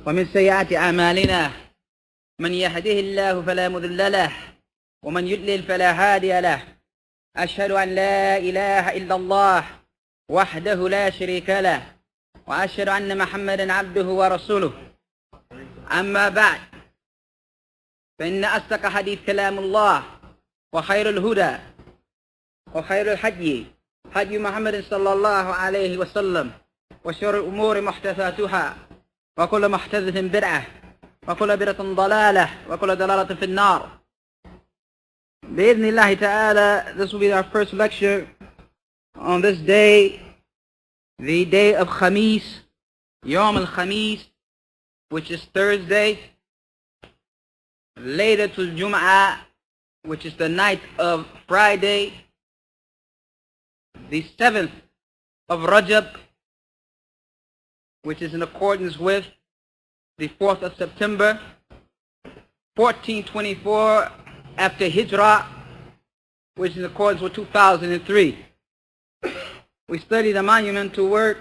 ومن سيئات أعمالنا من يهده الله فلا مضل له ومن يضلل فلا هادي له. أشهد أن لا إله إلا الله وحده لا شريك له وأشهد أن محمدا عبده ورسوله. أما بعد، فإن أصدق حديث كلام الله وخير الهدى وخير الحدي هدي محمد صلى الله عليه وسلم وشر الأمور محدثاتها وكل محدثة بدعة وكل بدعة ضلالة وكل ضلالة في النار. بإذن الله تعالى, this will be our first lecture on this day, the day of Khamis, Yawm al-Khamis, which is Thursday, Laylatul Jama'ah, which is the night of Friday, the 7th of Rajab, which is in accordance with the 4th of September, 1424 after Hijrah, which is in accordance with 2003. We study the monumental work,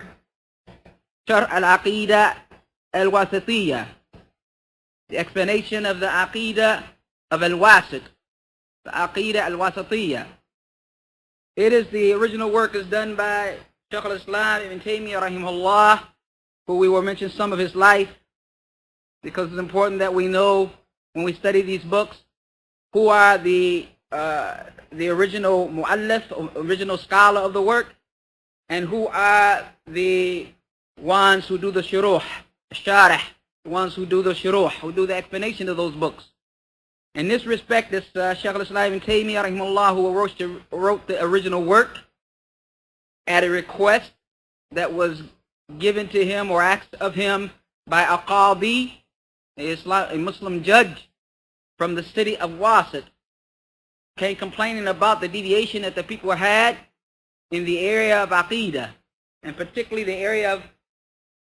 Aqidah al Wasitiyyah, the explanation of the Aqidah of al-Wasit, the Aqidah al Wasitiyyah. It is the original work is done by al-Islam Ibn Taymiyyah rahimahullah, who we will mention some of his life, because it's important that we know when we study these books who are the original mu'allif, original scholar of the work, and who are the ones who do the shuruh, sharih, the ones who do the shuruh, who do the explanation of those books. In this respect, this Shaykh al-Islam Ibn Taymiyyah rahimahullah, who wrote the original work at a request that was given to him or asked of him by a qadi, a Muslim judge from the city of Wasit, came complaining about the deviation that the people had in the area of Aqidah, and particularly the area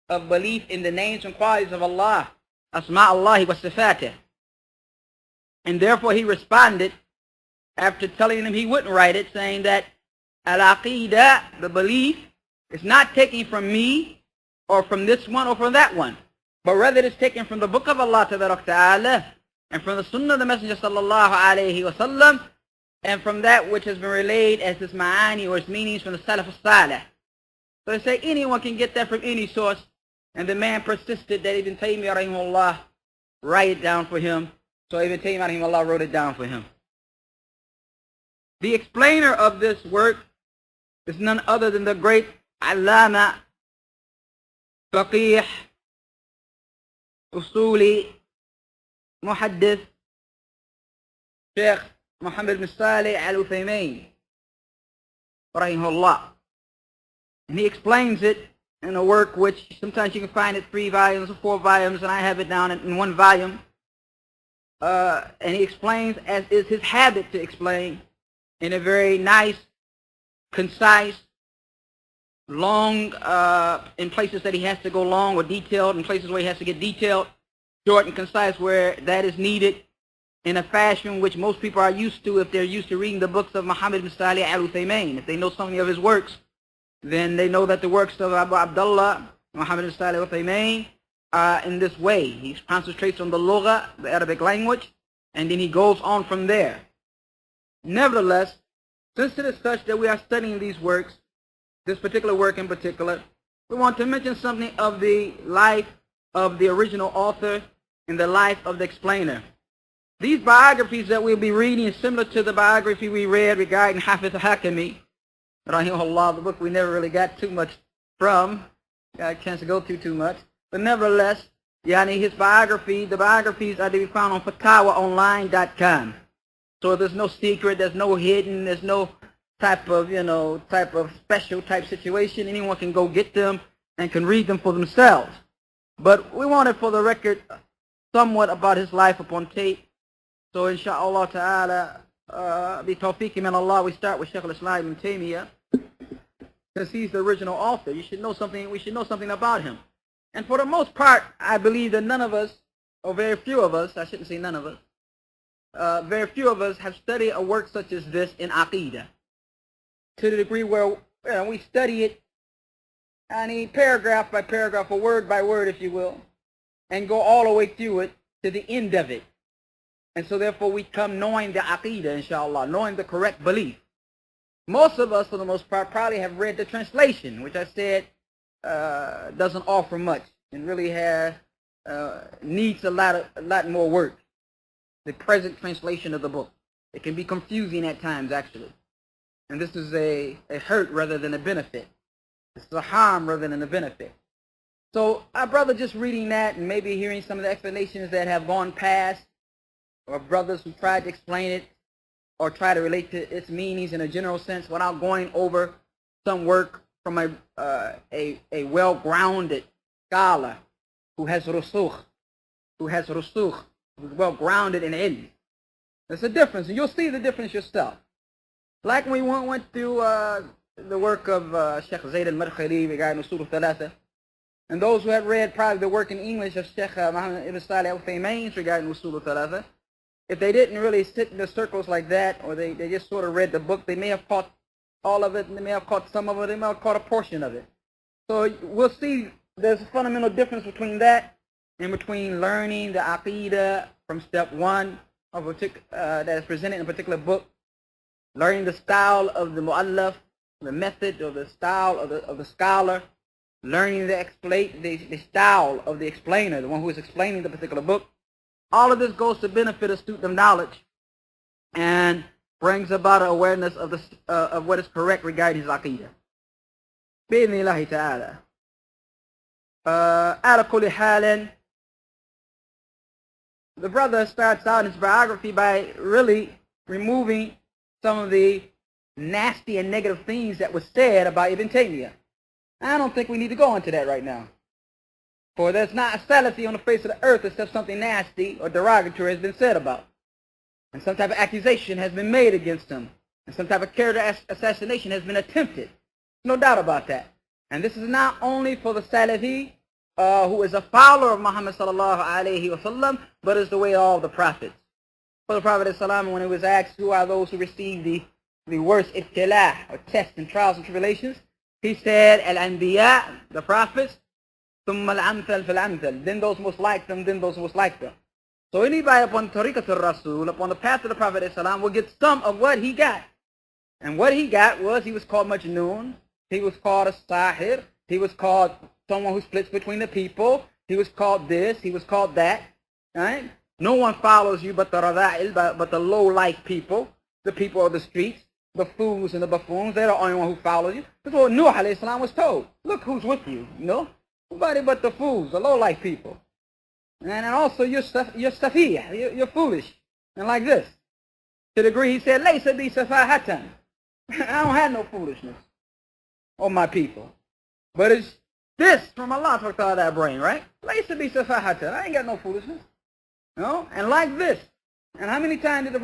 of belief in the names and qualities of Allah, Asma' Allah wa Sifatih. And therefore he responded, after telling him he wouldn't write it, saying that al-Aqidah, the belief, is not taken from me or from this one or from that one, but rather it is taken from the book of Allah Ta'ala and from the Sunnah of the Messenger Sallallahu Alaihi Wasallam, and from that which has been relayed as its ma'ani or its meanings from the Salaf al-Salih. So they say anyone can get that from any source, and the man persisted that Ibn Taymiyyah rahimahullah write it down for him. So Ibn Taymiyyah rahimahullah wrote it down for him. The explainer of this work is none other than the great Allama, Faqih, Usuli, Muhaddith, Sheikh Muhammad bin Salih al-Uthaymeen rahimahullah. And he explains it in a work which sometimes you can find it 3 volumes or 4 volumes, and I have it down in 1 volume. And he explains, as is his habit to explain, in a very nice, concise, long, in places that he has to go long or detailed, in places where he has to get detailed, short and concise where that is needed, in a fashion which most people are used to if they're used to reading the books of Muhammad bin Salih al-Uthaymeen. If they know something of his works, then they know that the works of Abu Abdullah, Muhammad bin Salih al-Uthaymeen, are in this way. He concentrates on the lugha, the Arabic language, and then he goes on from there. Nevertheless, since it is such that we are studying these works, this particular work in particular, we want to mention something of the life of the original author and the life of the explainer. These biographies that we'll be reading is similar to the biography we read regarding Hafiz al-Hakami, rahimahullah, the book we never really got too much from, got a chance to go through too much. But nevertheless, his biography, the biographies are to be found on fatawaonline.com. So there's no secret, there's no hidden, there's no type of special type situation. Anyone can go get them and can read them for themselves. But we wanted for the record somewhat about his life upon tape. So inshallah ta'ala, bi tawfiq min Allah, we start with Shaykh al-Islam Ibn Taymiyyah, because he's the original author. We should know something about him. And for the most part, I believe that none of us, or very few of us, I shouldn't say none of us, very few of us have studied a work such as this in Aqidah, to the degree where we study it, paragraph by paragraph, or word by word, if you will. and go all the way through it to the end of it. And so therefore we come knowing the Aqidah, inshallah, knowing the correct belief. Most of us, for the most part, probably have read the translation, which I said doesn't offer much and really needs a lot more work. The present translation of the book. It can be confusing at times, actually. And this is a hurt rather than a benefit. This is a harm rather than a benefit. So our brother just reading that and maybe hearing some of the explanations that have gone past, or brothers who tried to explain it or try to relate to its meanings in a general sense without going over some work from a well-grounded scholar who has rusukh, who's well-grounded in ilm. There's a difference, and you'll see the difference yourself. Like when we went through the work of Sheikh Zayd al-Madkhali regarding Usul al-Thalatha, and those who had read probably the work in English of Sheikh Muhammad ibn Salih al-Uthaymeen regarding Usul al-Thalatha, if they didn't really sit in the circles like that, or they just sort of read the book, they may have caught all of it, and they may have caught some of it, they may have caught a portion of it. So we'll see there's a fundamental difference between that and between learning the Aqidah from step one of that is presented in a particular book, learning the style of the mu'allaf, the method or the style of the scholar, learning the style of the explainer, the one who is explaining the particular book. All of this goes to benefit a student of knowledge and brings about an awareness of what is correct regarding his Aqidah. بإذن الله تعالى. على كل حال, the brother starts out his biography by really removing some of the nasty and negative things that was said about Ibn Taymiyyah. I don't think we need to go into that right now. For there's not a Salafi on the face of the earth except something nasty or derogatory has been said about. And some type of accusation has been made against him. And some type of character assassination has been attempted. No doubt about that. And this is not only for the Salafi, who is a follower of Muhammad sallallahu alayhi wa sallam, but is the way of all the prophets. For the Prophet ﷺ, when he was asked who are those who receive the worst ibtilah, or tests and trials and tribulations, he said, al-anbiya, the prophets, ثم الأمثل فالأمثل, then those most like them, then those most like them. So anybody upon tariqat al-Rasul, upon the path of the Prophet ﷺ, will get some of what he got. And what he got was, he was called Majnoon, he was called a Sahir, he was called someone who splits between the people, he was called this, he was called that. Right? No one follows you but the Rada'il, but the low-life people, the people of the streets, the fools and the buffoons. They're the only one who follows you. That's what Nuh alayhi salam was told. Look who's with you, you know? Nobody but the fools, the low-life people. And also you're safiyah, you're foolish. And like this. To the degree he said, Laysa bi safahatan. I don't have no foolishness on my people. But it's this from Allah to out that brain, right? Laysa bi safahatan. I ain't got no foolishness. No? And like this. And how many times did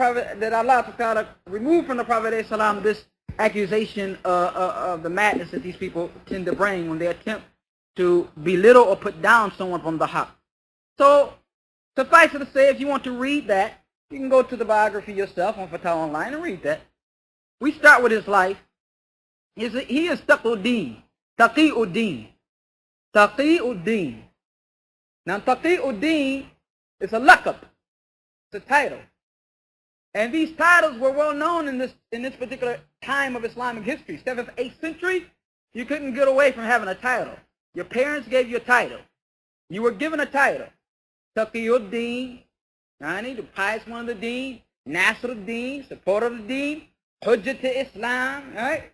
Allah remove from the Prophet ﷺ this accusation of the madness that these people tend to bring when they attempt to belittle or put down someone from the haqq? So, suffice it to say, if you want to read that, you can go to the biography yourself on Fatawa Online and read that. We start with his life. He is Taqi'uddin. Taqi'uddin. Now, Taqi'uddin is a laqab. It's a title. And these titles were well known in this particular time of Islamic history. 7th, 8th century, you couldn't get away from having a title. Your parents gave you a title. You were given a title. Taqi'uddin, the pious one of the deen, Nasruddin, supporter of the deen, Hujjat Islam, right?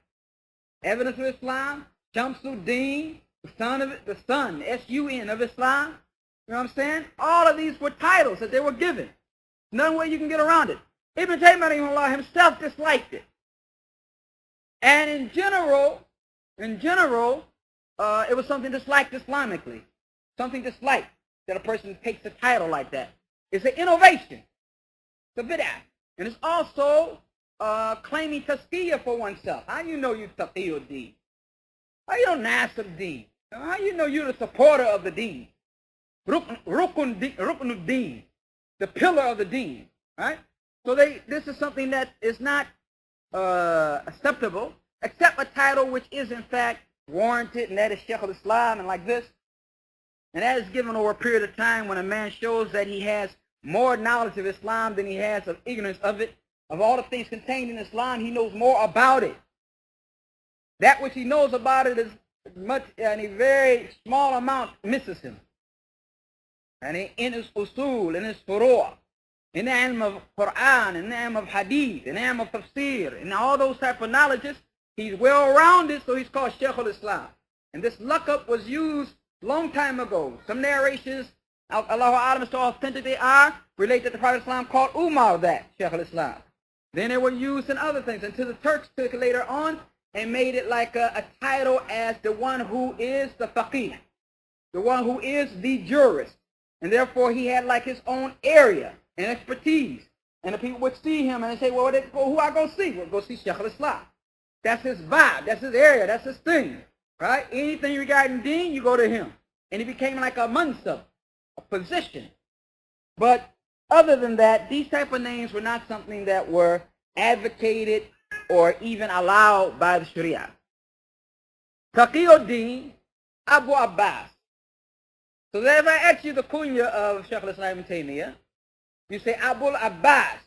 Evidence of Islam, Shamsuddin, the son, S-U-N of Islam. You know what I'm saying? All of these were titles that they were given. No way you can get around it. Ibn Taymiyyah himself disliked it. And in general, it was something disliked Islamically. Something disliked that a person takes a title like that. It's an innovation. It's a bid'ah. And it's also claiming tazkiyah for oneself. How do you know you're Taqi'uddin? How do you know Nasruddin? How do you know you're the supporter of the deen? Ruknuddin, the pillar of the deen, right? So this is something that is not acceptable, except a title which is in fact warranted, and that is Shaykh al-Islam and like this. And that is given over a period of time when a man shows that he has more knowledge of Islam than he has of ignorance of it. Of all the things contained in Islam, he knows more about it. That which he knows about it is much, and a very small amount misses him. And in his usul, in his furu', in the ilm of Qur'an, in the ilm of hadith, in the ilm of tafsir, in all those type of knowledges, he's well-rounded, so he's called Shaykh al-Islam. And this laqab was used long time ago. Some narrations, Allahu A'lam as to how authentic they are, relate that the Prophet Islam called Umar that, Shaykh al-Islam. Then they were used in other things until the Turks took it later on and made it like a title as the one who is the faqih, the one who is the jurist. And therefore he had like his own area and expertise. And the people would see him and they say, well, who I go see? Well, go see Shaykh al-Islam. That's his vibe, that's his area, that's his thing. Right? Anything regarding deen, you go to him. And he became like a mansab, a position. But other than that, these type of names were not something that were advocated or even allowed by the Sharia. Taqiyuddin Abu Abbas. So that if I ask you the kunya of Shaykh al-Islam ibn Taymiyyah, you say Abul Abbas.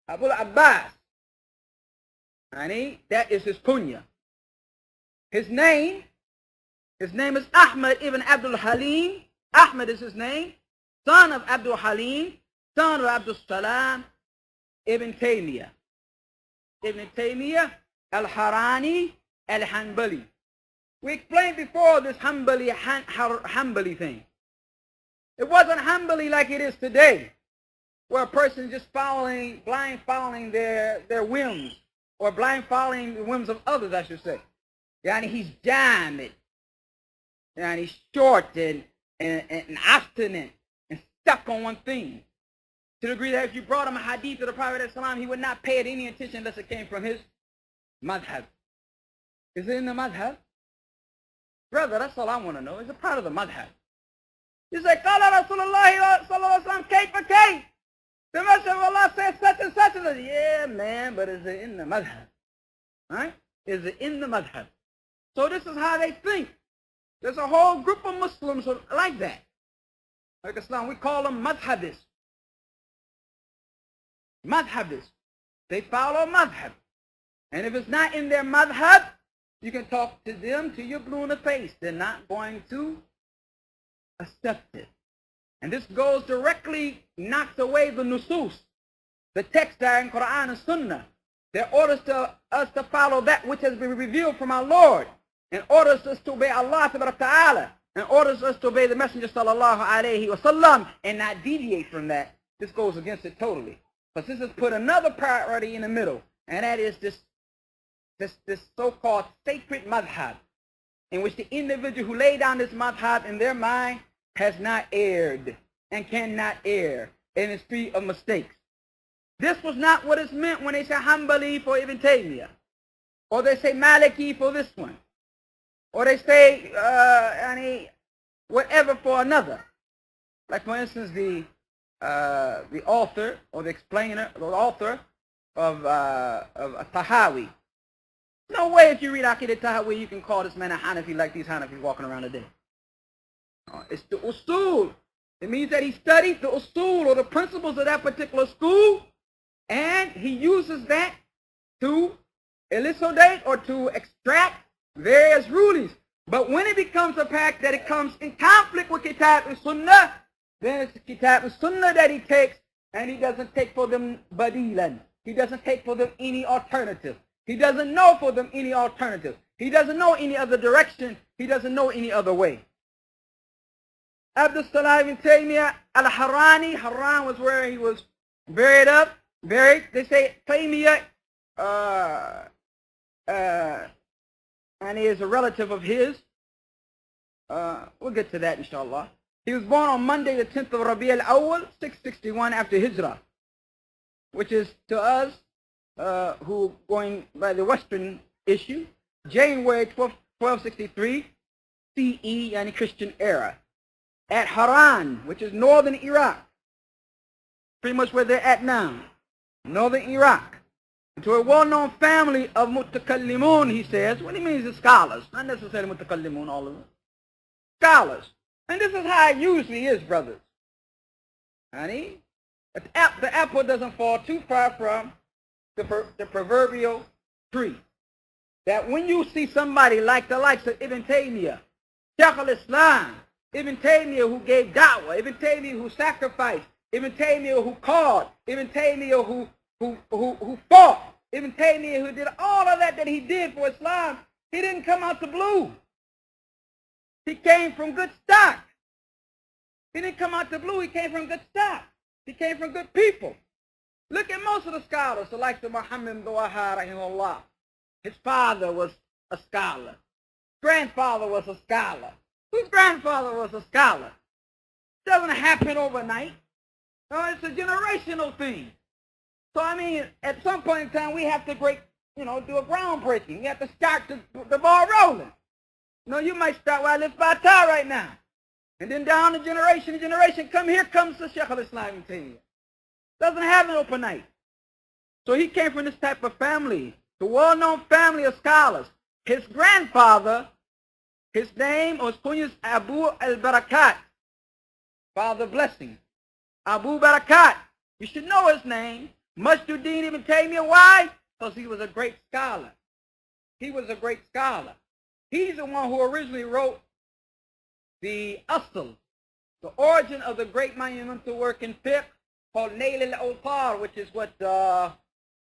Abul Abbas. That is his kunya. His name is Ahmad ibn Abdul Halim. Ahmad is his name. Son of Abdul Halim, son of Abdul Salam, Ibn Taymiyyah. Ibn Taymiyyah al-Harani al-Hanbali. We explained before this Hanbali thing. It wasn't Hanbali like it is today, where a person is just blind following their whims, or blind following the whims of others, I should say. He's jamid, he's short and obstinate, stuck on one thing, to the degree that if you brought him a hadith of the Prophet ﷺ, he would not pay it any attention unless it came from his madhab. Is it in the madhab? Brother, that's all I want to know. Is it part of the madhab? You say, Qala Rasulullah sallallahu alaihi wasallam, kayfa kayf? The Messenger of Allah says such and such. And yeah, man, but is it in the madhab? Right? Is it in the madhab? So this is how they think. There's a whole group of Muslims like that. Like Islam, we call them madhabis. Madhabis. They follow madhab. And if it's not in their madhab, you can talk to them till you're blue in the face. They're not going to accept it. And this goes directly, knocks away the nusus, the text that in Qur'an and Sunnah, that orders us to follow that which has been revealed from our Lord, and orders us to obey Allah Ta'ala, and orders us to obey the Messenger sallallahu alayhi wasallam, and not deviate from that. This goes against it totally. But this has put another priority in the middle, and that is this so-called sacred madhab, in which the individual who laid down this madhab in their mind has not erred and cannot err and is free of mistakes. This was not what is meant when they say Hanbali for Ibn Taymiyyah, or they say Maliki for this one, or they say whatever for another. Like for instance, the author or the explainer, the author of Tahawi. No way if you read Aqidah Tahawi you can call this man a Hanafi like these Hanafis walking around today. It's the usul. It means that he studied the usul or the principles of that particular school, and he uses that to elucidate or to extract various rulings. But when it becomes a fact that it comes in conflict with Kitab al Sunnah, then it's the Kitab al Sunnah that he takes, and he doesn't take for them badilan. He doesn't take for them any alternative. He doesn't know for them any alternative. He doesn't know any other direction. He doesn't know any other way. Abdul Salam ibn Taymiyyah al-Harani. Haran was where he was buried. They say Taymiyyah, and he is a relative of his. We'll get to that inshallah. He was born on Monday the 10th of Rabi al-Awwal, 661 after Hijrah, which is to us, who going by the Western issue, January 1263 CE, yani Christian era, at Haran, which is northern Iraq, pretty much where they're at now, northern Iraq, to a well-known family of mutakallimun, he says. What he means is scholars, not necessarily mutakallimun, all of them. Scholars. And this is how it usually is, brothers. Honey, the apple doesn't fall too far from the proverbial tree. That when you see somebody like the likes of Ibn Taymiyyah, Shaykh al-Islam, Ibn Taymiyyah who gave da'wah, Ibn Taymiyyah who sacrificed, Ibn Taymiyyah who called, Ibn Taymiyyah who fought, Ibn Taymiyyah who did all of that he did for Islam, he didn't come out the blue. He came from good stock. He didn't come out the blue, he came from good stock. He came from good people. Look at most of the scholars, the likes of Muhammad ibn Wahhab, rahimahullah. His father was a scholar. Grandfather was a scholar. Whose grandfather was a scholar? It doesn't happen overnight. No, it's a generational thing. So I mean, at some point in time, we have to do a groundbreaking. We have to start the ball rolling. You might start where I live by Tar right now. And then down the generation, here comes the Shaykh al-Islam Ibn Taymiyyah. Doesn't happen overnight. So he came from this type of family, the well-known family of scholars. His grandfather, his name was kunyas Abu al-Barakat, Father Blessing. Abu Barakat. You should know his name. Majduddin Ibn Taymiyyah. Why? Because he was a great scholar. He was a great scholar. He's the one who originally wrote the Asl, the origin of the great monumental work in fiqh called Nail al-Awtar, which is what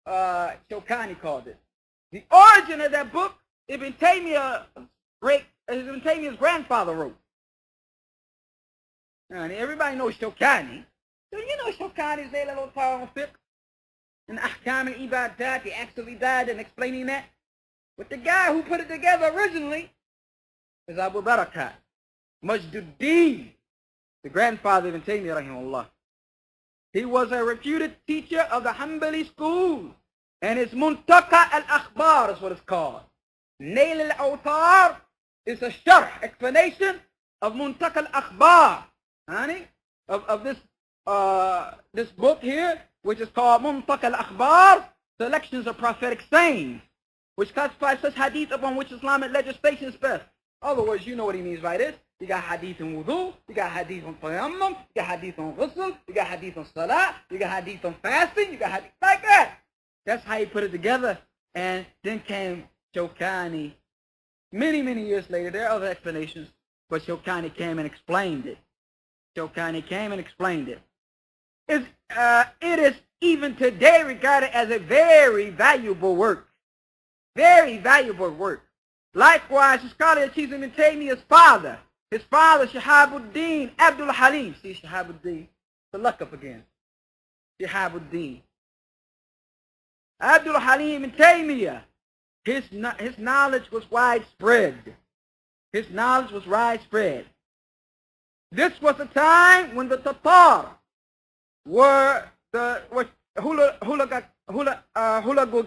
Shawkani called it. The origin of that book, Ibn Taymiyyah's grandfather wrote. And everybody knows Shawkani. So you know Shawkani's Nail al-Awtar on fiqh and Ahkam al-Ibadat, the acts of Ibadat, and explaining that. But the guy who put it together originally is Abu Barakat, Majduddin, the grandfather of Ibn Taymiyyah, rahimahullah. He was a reputed teacher of the Hanbali school, and it's Muntaka al-Akhbar is what it's called. Nail al-Awtar is a sharh, explanation of Muntaka al-Akhbar, of this book here, which is called Muntaka al-Akhbar, selections of prophetic sayings, which classifies such hadith upon which Islamic legislation is best. In other words, you know what he means by this. You got hadith on wudu, you got hadith on tayammum, you got hadith on ghusl, you got hadith on salah, you got hadith on fasting, you got hadith like that. That's how he put it together. And then came Shawkani. Many, many years later, there are other explanations, but Shawkani came and explained it. It is even today regarded as a very valuable work. Very valuable work. Likewise, the scholar achieves Ibn Taymiyyah's father. His father, Shahabuddin Abdul Halim. See Shahabuddin? The luck up again. Shahabuddin. Abdul Halim Ibn Taymiyyah. His knowledge was widespread. This was a time when the Tatar were Hulagu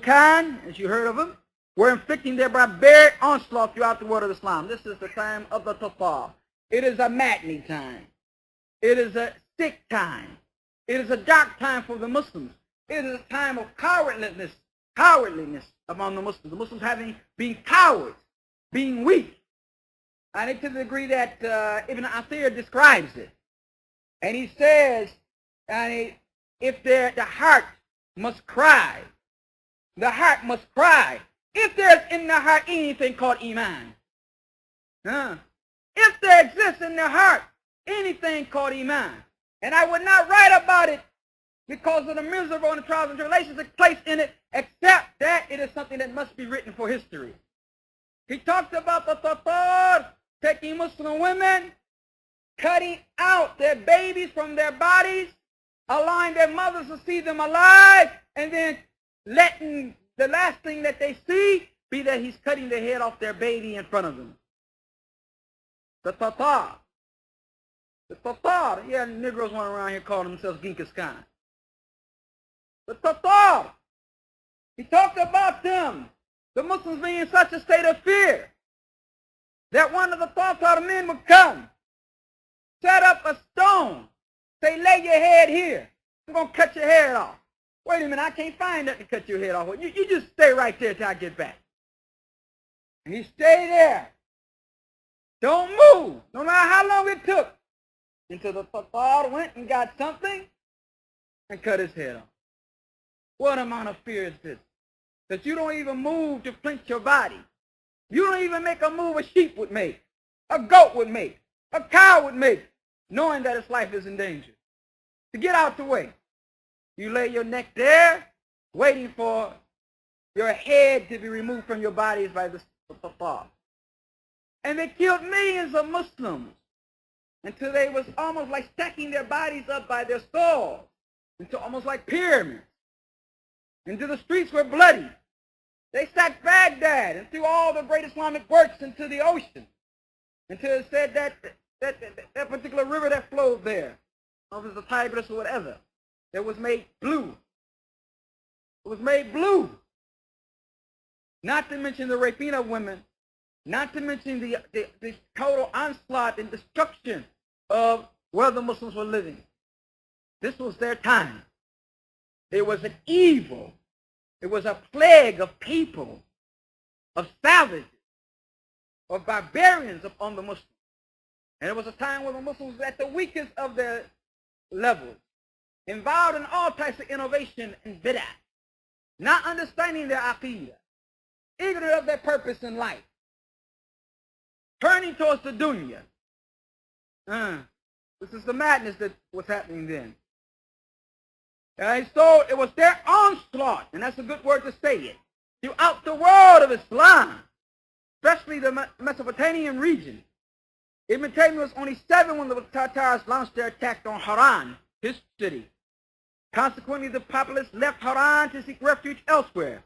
Khan, as you heard of him, were inflicting their barbaric onslaught throughout the world of Islam. This is the time of the Tatar. It is a matney time. It is a sick time. It is a dark time for the Muslims. It is a time of cowardliness among the Muslims. The Muslims being cowards, being weak. And to the degree that Ibn Athir describes it. And he says, if the heart must cry, if there's in the heart anything called Iman, if there exists in the heart anything called Iman, and I would not write about it because of the miserable and the trials and tribulations that take place in it, except that it is something that must be written for history. He talks about the Tatar taking Muslim women, cutting out their babies from their bodies, allowing their mothers to see them alive, and then letting the last thing that they see be that he's cutting the head off their baby in front of them. The Tatar. Yeah, Negroes went around here calling themselves Genghis Khan. The Tatar. He talked about them, the Muslims being in such a state of fear, that one of the Tatar men would come, set up a stone, say, lay your head here. I'm going to cut your head off. Wait a minute, I can't find nothing to cut your head off with. You just stay right there till I get back. And he stayed there. Don't move. No matter how long it took. until the Tatar went and got something and cut his head off. What amount of fear is this? That you don't even move to flinch your body. You don't even make a move a sheep would make, a goat would make, a cow would make, knowing that its life is in danger. To get out the way. You lay your neck there, waiting for your head to be removed from your bodies by the Tatar. And they killed millions of Muslims until they was almost like stacking their bodies up by their skulls, until almost like pyramids. Until the streets were bloody. They sacked Baghdad and threw all the great Islamic works into the ocean. Until it said that particular river that flowed there, whether it was the Tigris or whatever, that was made blue. It was made blue. Not to mention the raping of women, not to mention the total onslaught and destruction of where the Muslims were living. This was their time. It was an evil. It was a plague of people, of savages, of barbarians upon the Muslims. And it was a time when the Muslims were at the weakest of their levels, involved in all types of innovation and bid'ah, not understanding their aqidah, ignorant of their purpose in life, turning towards the dunya. This is the madness that was happening then. And so it was their onslaught, and that's a good word to say it, throughout the world of Islam, especially the Mesopotamian region. Ibn Taymiyyah was only 7 when the Tatars launched their attack on Haran, his city. Consequently, the populace left Haran to seek refuge elsewhere.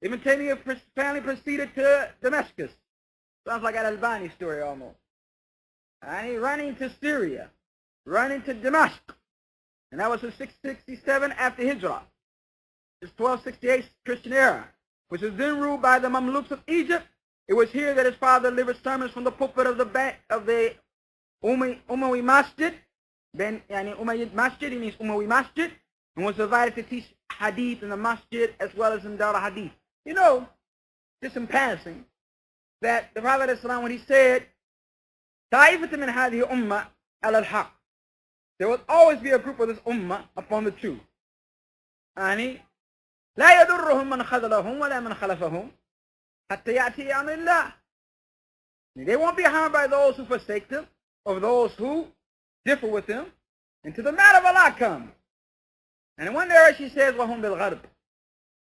Ibn Taymiyyah's family proceeded to Damascus. Sounds like an Albani story almost. And he running to Syria, running to Damascus. And that was in 667 after Hijrah. It's 1268 Christian era, which was then ruled by the Mamluks of Egypt. It was here that his father delivered sermons from the pulpit of the Umayyad Masjid. Umayyad Masjid, he means Umayyad Masjid, and was divided to teach hadith in the masjid as well as in Dar al-Hadith. You know, just in passing, that the Prophet ﷺ, when he said, طَائِفَةٌ مِنْ هَذِهِ أُمَّةٌ عَلَى الْحَقِّ, there will always be a group of this ummah upon the truth. يعني لا يضرهم من خذلهم ولا من خلفهم حتى يأتي أمر الله. They won't be harmed by those who forsake them or those who differ with them until the matter of Allah comes. And in one area she says, وَهُمْ بِالْغَرْبِ,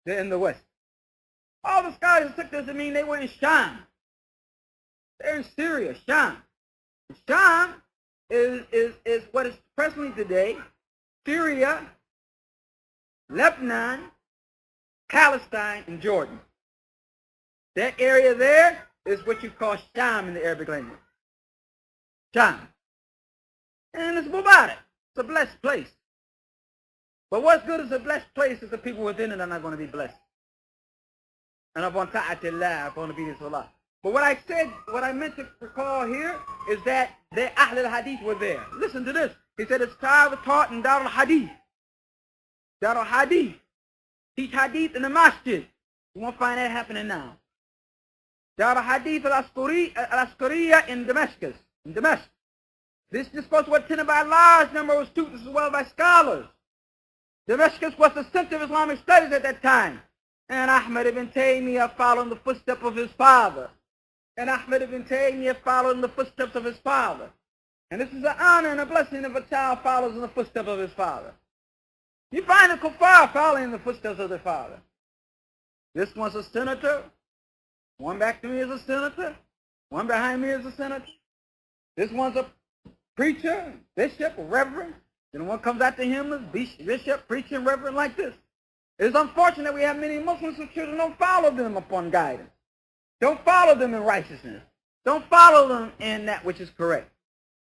they're in the west. All the scholars took this to mean they were in Sham. They're in Syria, Sham. Sham is what is presently today Syria, Lebanon, Palestine, and Jordan. That area there is what you call Sham in the Arabic language. Sham. And it's Mubarak. It's a blessed place. But what's good is a blessed place is the people within it are not going to be blessed. And upon ta'atillah, upon obedience to Allah. But what I said, what I meant to recall here is that the Ahl al-Hadith were there. Listen to this. He said it's taught in Dar al-Hadith. Dar al-Hadith. Teach Hadith in the masjid. You won't find that happening now. Dar al-Hadith al-Askariya in Damascus. In Damascus. This discourse was attended by a large number of students as well by scholars. Damascus was the center of Islamic studies at that time. And Ahmad ibn Taymiyyah followed in the footsteps of his father. And Ahmad ibn Taymiyyah followed in the footsteps of his father. And this is an honor and a blessing if a child follows in the footsteps of his father. You find the kuffar following in the footsteps of their father. This one's a senator. One back to me is a senator. One behind me is a senator. This one's a preacher, bishop, or reverend. Then one comes after him as bishop, preacher, and reverend like this. It's unfortunate we have many Muslims whose children don't follow them upon guidance. Don't follow them in righteousness. Don't follow them in that which is correct.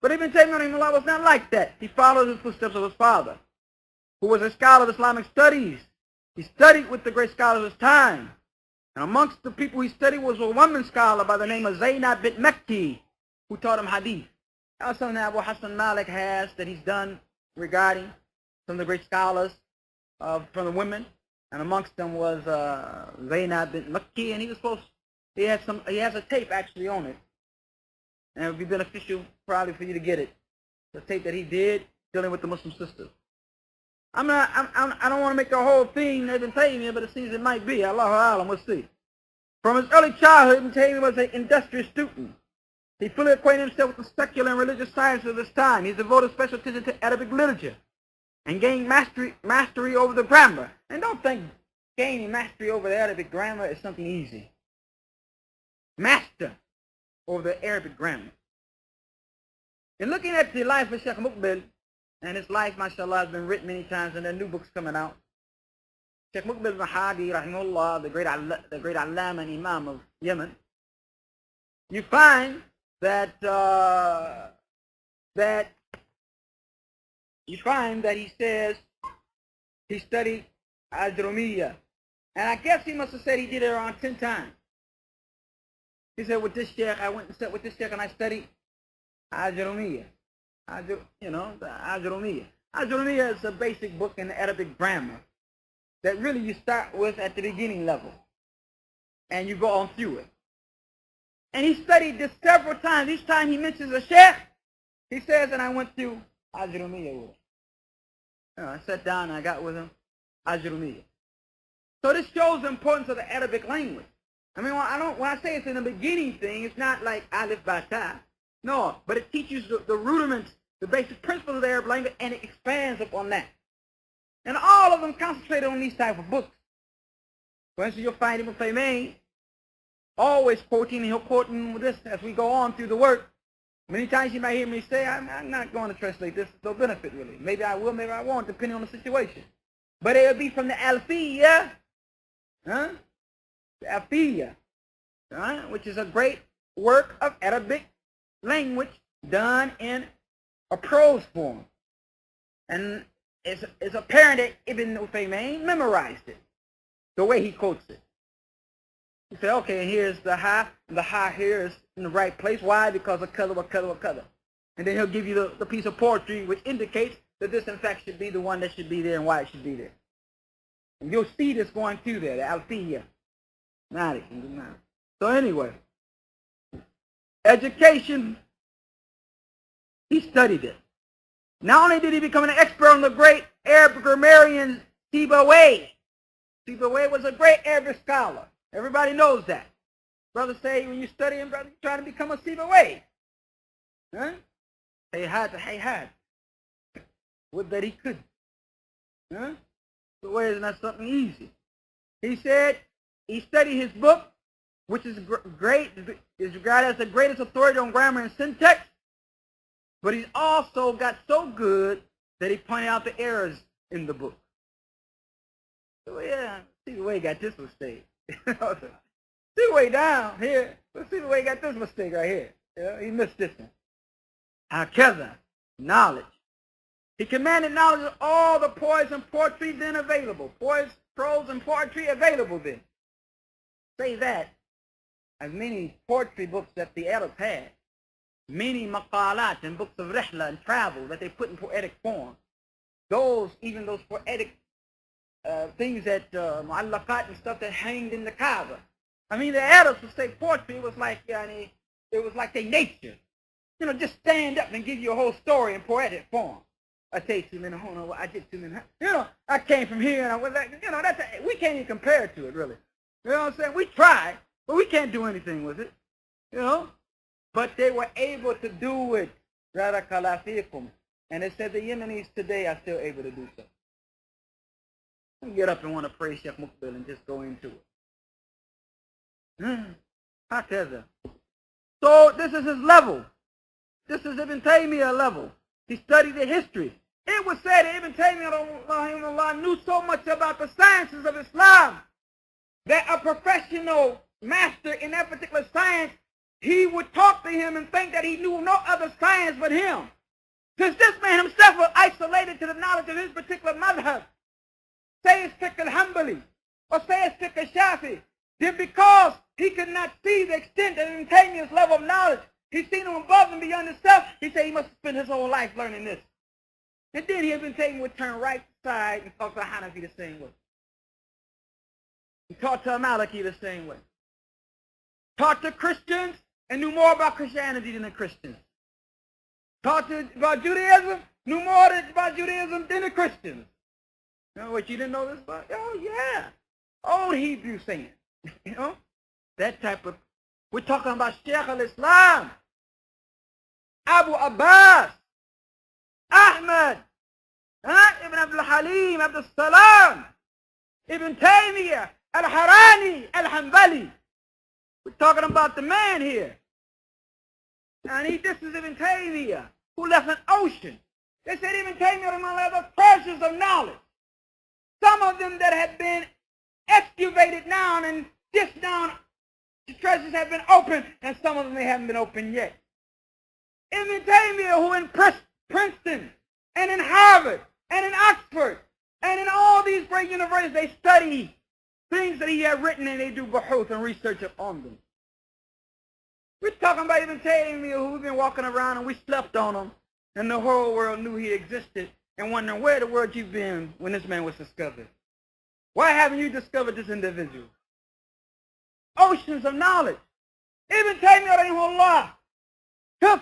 But Ibn Taymiyyah was not like that. He followed the footsteps of his father, who was a scholar of Islamic studies. He studied with the great scholars of his time. And amongst the people he studied was a woman scholar by the name of Zainab bint Makki, who taught him hadith. That's something that Abu Hassan Malik has that he's done regarding some of the great scholars from the women. And amongst them was Zainab bint Makki, and he has a tape actually on it. And it would be beneficial probably for you to get it. the tape that he did dealing with the Muslim sisters. I don't want to make the whole thing Ibn Taymiyyah, but it seems it might be. Allahu A'lam, we'll see. From his early childhood, Ibn Taymiyyah was an industrious student. He fully acquainted himself with the secular and religious sciences of his time. He devoted special attention to Arabic literature and gained mastery over the grammar. And don't think gaining mastery over the Arabic grammar is something easy. Master over the Arabic grammar. In looking at the life of Sheikh Muqbil, and his life, mashallah, has been written many times, and there are new books coming out. Sheikh Muqbil ibn Hadi, rahimahullah, the great Allama and Imam of Yemen, you find that he says he studied al-Jama'ah, and I guess he must have said he did it around 10 times. He said, with this sheikh, I went and sat with this sheikh and I studied al-Jama'ah. The al-Jama'ah. Al-Jama'ah is a basic book in the Arabic grammar that really you start with at the beginning level, and you go on through it. And he studied this several times. Each time he mentions a sheikh, he says, and I went through al-Jama'ah with him. I sat down and I got with him al-Jama'ah. So this shows the importance of the Arabic language. I mean, when I say it's in the beginning thing, it's not like alif ba ta. No, but it teaches the rudiments, the basic principles of the Arab language, and it expands upon that. And all of them concentrate on these type of books. For instance, you'll find Ibn Taymiyyah always quoting, and he'll quote this as we go on through the work. Many times you might hear me say, I'm not going to translate this. There's no benefit, really. Maybe I will, maybe I won't, depending on the situation. But it will be from the Alfiyah, the Alfiyah, which is a great work of Arabic language done in a prose form. And it's apparent that Ibn Uthaymeen memorized it, the way he quotes it. He said, okay, and here's the ha, and the ha here is in the right place. Why? Because of color, color. And then he'll give you the piece of poetry which indicates that this, in fact, should be the one that should be there and why it should be there. And you'll see this going through there, the Alfiyah. So anyway, education, he studied it. Not only did he become an expert on the great Arab grammarian Sibawayh. Sibawayh was a great Arabic scholar. Everybody knows that. Brothers say when you study him, brother, you're trying to become a Sibawayh. Hey had. Would that he couldn't. Sibawayh is not something easy. He said he studied his book, which is great, is regarded as the greatest authority on grammar and syntax. But he's also got so good that he pointed out the errors in the book. So yeah, see the way he got this mistake. See the way down here. Let's see the way he got this mistake right here. He missed this one. Aqidah, knowledge. He commanded knowledge of all the poise and poetry then available. Poise, prose, and poetry available then. Say that, as many poetry books that the Arabs had, many maqalat and books of rihla and travel that they put in poetic form. Even those poetic things that, mu'allaqat and stuff that hanged in the Kaaba. I mean, the Arabs would say poetry was like, it was like their nature. Just stand up and give you a whole story in poetic form. I came from here and I was like, we can't even compare it to it, really. You know what I'm saying? We try, but we can't do anything with it. But they were able to do it. And they said the Yemenis today are still able to do so. I get up and want to praise Sheikh Muqbil and just go into it. So this is his level. This is Ibn Taymiyyah level. He studied the history. It was said that Ibn Taymiyyah knew so much about the sciences of Islam that a professional master in that particular science, he would talk to him and think that he knew no other science but him. Since this man himself was isolated to the knowledge of his particular madhab, say it's fiqh al-Hanbali, or say it's fiqh al-Shafi, then because he could not see the extent of Ibn Taymiyyah's level of knowledge, he's seen him above and beyond himself, he said he must have spent his whole life learning this. And then Ibn Taymiyyah would turn right side and talk to Hanafi the same way. He talked to Maliki the same way. Talked to Christians and knew more about Christianity than the Christians. Taught about Judaism, knew more about Judaism than the Christians. You know what you didn't know this about? Oh, yeah. Old Hebrew saying. You know? That type of... We're talking about Sheikh al-Islam, Abu Abbas, Ahmad, Ibn Abdul Halim, Abdul Salam, Ibn Taymiyyah, al-Harani, al-Hanbali. We're talking about the man here. And this is Ibn Taymiyyah, who left an ocean. They said Ibn Taymiyyah left the treasures of knowledge. Some of them that had been excavated now and just now, the treasures have been opened, and some of them they haven't been opened yet. Ibn Taymiyyah, who in Princeton, and in Harvard, and in Oxford, and in all these great universities, they study things that he had written, and they do bahuth and research on them. We're talking about Ibn Taymiyyah, who we've been walking around and we slept on him, and the whole world knew he existed, and wondering where the world you've been when this man was discovered. Why haven't you discovered this individual? Oceans of knowledge. Ibn Taymiyyah rahimahullah took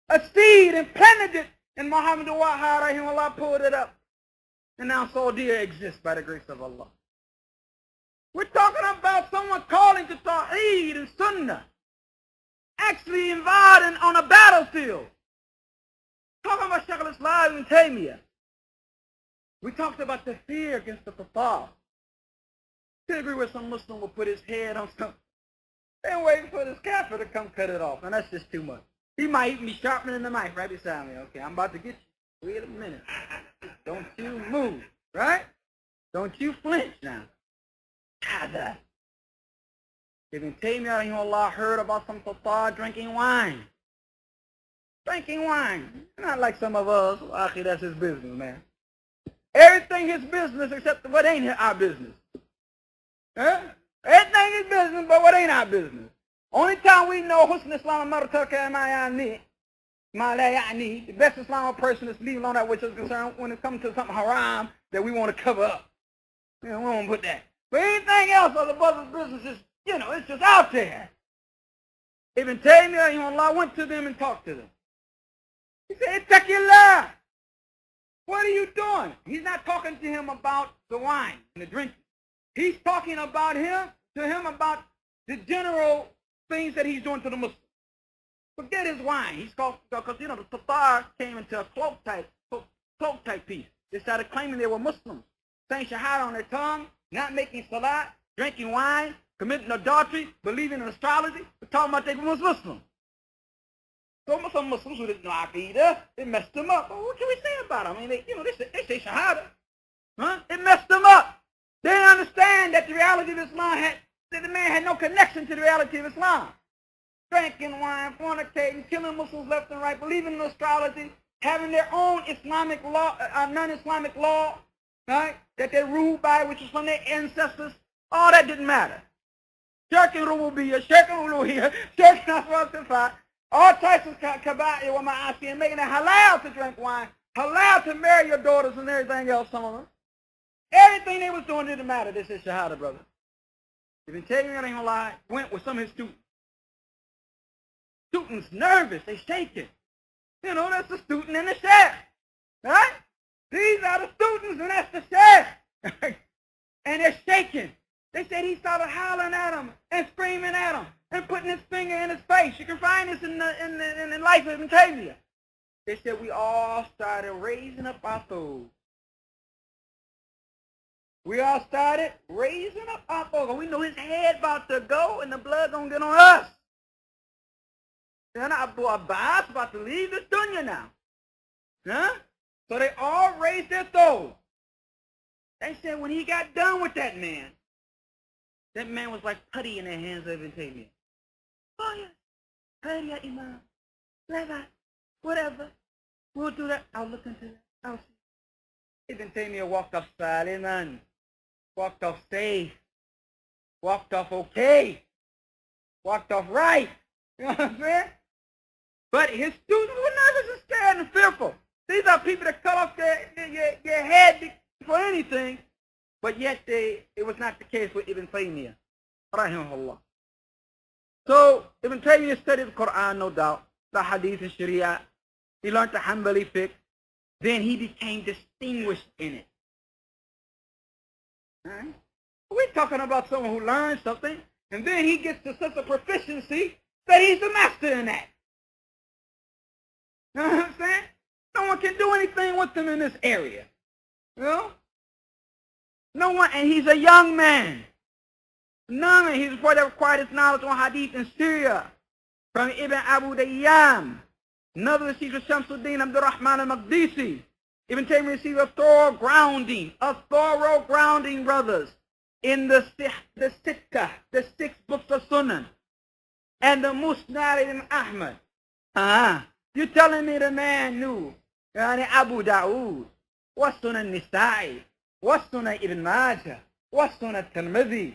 a seed and planted it, and Muhammad al-Wahhab rahimahullah pulled it up. And now Saudi exists by the grace of Allah. We're talking about someone calling to Tawheed and Sunnah, actually involved on a battlefield. Talking about Shaykh al-Islam Ibn Taymiyyah. We talked about the fear against the Tatar. To agree with some Muslim will put his head on something and wait for this kafir to come cut it off. And that's just too much. He might even be sharpening the knife right beside me. Okay, I'm about to get you. Wait a minute. Don't you move, right? Don't you flinch now. Kada. Ibn Taymiyyah rahimahullah heard about some Tatar drinking wine. Drinking wine. Not like some of us. Aqidah, that's his business, man. Everything his business except what ain't our business. Huh? Everything is business, but what ain't our business? Only time we know Husn Islam the best Islamic person is leaving on that which is concerned when it comes to something haram that we want to cover up. You know, we won't put that. But anything else of the brother's business is, you know, it's just out there. Ibn Taymiyyah, Allah went to them and talked to them. He said, Ittaqillah. What are you doing? He's not talking to him about the wine and the drinking. He's talking about to him about the general things that he's doing to the Muslims. Forget his wine. He's called, because, you know, the Tatar came into a cloak type piece. They started claiming they were Muslims, saying shahada on their tongue, not making salat, drinking wine, committing adultery, believing in astrology, but talking about they were Muslims. So some Muslims who didn't know Aqidah, it messed them up. Well, what can we say about them? I mean, they say shahada. Huh? It messed them up. They didn't understand that the reality of Islam that the man had no connection to the reality of Islam. Drinking wine, fornicating, killing Muslims left and right, believing in astrology, having their own Islamic law, non-Islamic law, right, that they ruled by, which was from their ancestors. All that didn't matter. Shirk and rububiyyah, shirk and uluhiyyah, shirk and aswat, all types of kaba'i wa ma'asi, and making it halal to drink wine, halal to marry your daughters and everything else, some of them. Everything they was doing didn't matter. This is shahada, brother. Ibn Taymiyyah went with some of his students. Students nervous, they shaking. You know, that's the student and the sheikh. Right? These are the students and that's the sheikh. And they're shaking. They said he started howling at them and screaming at them and putting his finger in his face. You can find this in the life of Ibn Taymiyyah. They said we all started raising up our toes. We all started raising up our toes. We know his head about to go and the blood gonna get on us. Then Abu Abbas about to leave this dunya now. Huh? So they all raised their toes. They said when he got done with that man was like putty in the hands of Ibn Taymiyyah. Oh yeah, putty ya Imam, whatever. We'll do that. I'll look into that. I'll see. Ibn Taymiyyah walked off Saliman, walked off safe, walked off okay, walked off right. You know what I'm saying? But his students were nervous and scared and fearful. These are people that cut off their head for anything, but yet it was not the case with Ibn Taymiyyah, rahimahullah. So Ibn Taymiyyah studied the Qur'an, no doubt, the Hadith and Sharia, He learned the Hanbali fiqh. Then he became distinguished in it. Right? We're talking about someone who learns something, and then he gets to such a proficiency that he's the master in that. You know what I'm saying? No one can do anything with him in this area. You know? No one, and he's a young man. No man, he's reported that acquired his knowledge on hadith in Syria from Ibn Abu Dayyam. Another received from Shamsuddin Abdul Rahman al-Maqdisi. Ibn Taymiyyah received a thorough grounding, brothers, in the Sittah, the 6 books of Sunnah, and the Musnad Ibn Ahmad. You're telling me the man knew Abu Dawood, what's Sunnah Nisa'i, what's Sunnah Ibn Majah, what's Sunnah Tirmidhi,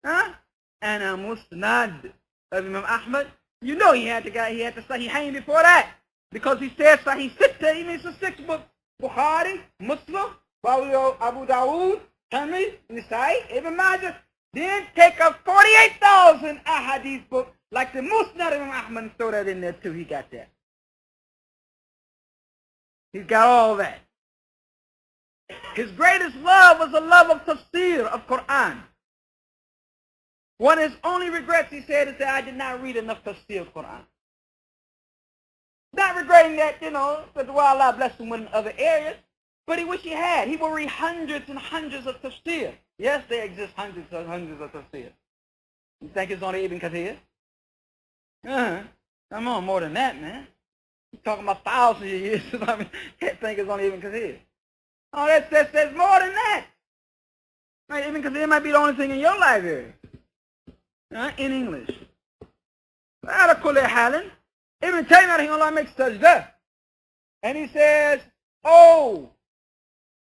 and a Musnad of Imam Ahmad? You know he had to Sahihain before that, because he said Sahih Sittah, he means the 6 books. Bukhari, Muslim, Abu Dawood, Tirmidhi, Nisa'i, Ibn Majah. Then take a 48,000 ahadith book like the Musnad of Imam Ahmad and throw that in there too. He got that. He's got all that. His greatest love was the love of tafsir, of Qur'an. One of his only regrets, he said, is that I did not read enough tafsir of Qur'an. Not regretting that, but Allah bless him in other areas, but he wish he had. He will read hundreds and hundreds of tafsir. Yes, there exist hundreds and hundreds of tafsir. You think it's only Ibn Kathir? Come on, more than that, man. You're talking about thousands of years. I mean, can't think it's only Ibn Kathir. Oh, that's more than that. Right, Ibn Kathir might be the only thing in your library. In English. Ala kulli halin, Ibn Taymiyyah makes sajda. And he says, oh,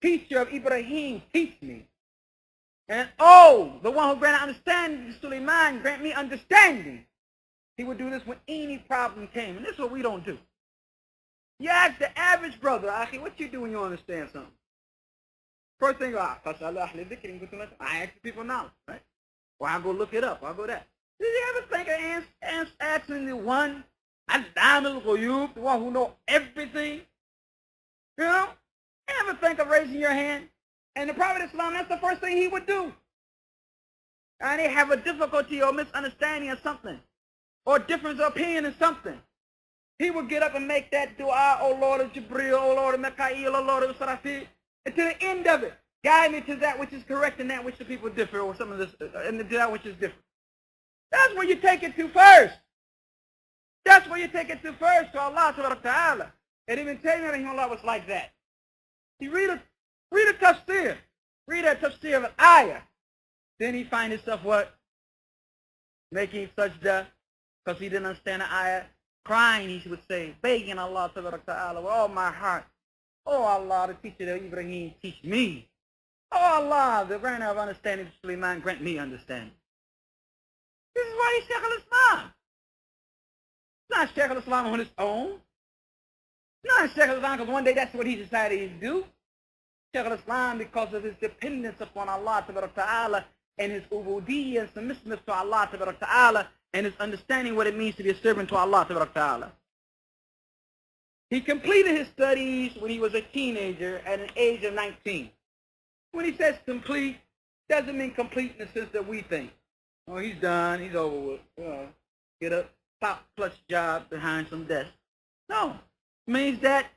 teacher of Ibrahim, teach me. And oh, the one who granted understanding to Sulaiman, grant me understanding. He would do this when any problem came. And this is what we don't do. You ask the average brother, Akhi, what you do when you understand something? First thing, I ask people now, right? Or I go look it up, or I go that. Did you ever think of asking the one, the one who know everything? You know? Ever think of raising your hand? And the Prophet Islam, that's the first thing he would do. And they have a difficulty or misunderstanding of something, or difference of opinion in something. He would get up and make that dua, O Lord of Jibreel, O Lord of Mikael, O Lord of Sarafil, and to the end of it, guide me to that which is correct and that which the people differ, or some of this, and to that which is different. That's where you take it to first. That's where you take it to first, to Allah Ta'ala. And Ibn Taymiyyah Allah was like that. He read a tafsir, read a tafsir of an ayah. Then he find himself what? Making sajda, because he didn't understand the ayah. Crying, he would say, begging Allah Ta'ala with all my heart. Oh Allah, the teacher of Ibrahim, teach me. Oh Allah, the granter of understanding to Sulaiman, grant me understanding. This is why he's Shaykh al-Islam. It's not Shaykh al-Islam on his own. It's not Shaykh al-Islam because one day that's what he decided to do. Shaykh al-Islam because of his dependence upon Allah Ta'ala and his ubudiyyah and submissiveness to Allah Ta'ala and his understanding what it means to be a servant to Allah Ta'ala. He completed his studies when he was a teenager at an age of 19. When he says complete, doesn't mean complete in the sense that we think. Oh, he's done, he's over with. Get a top plus job behind some desk. No. It means that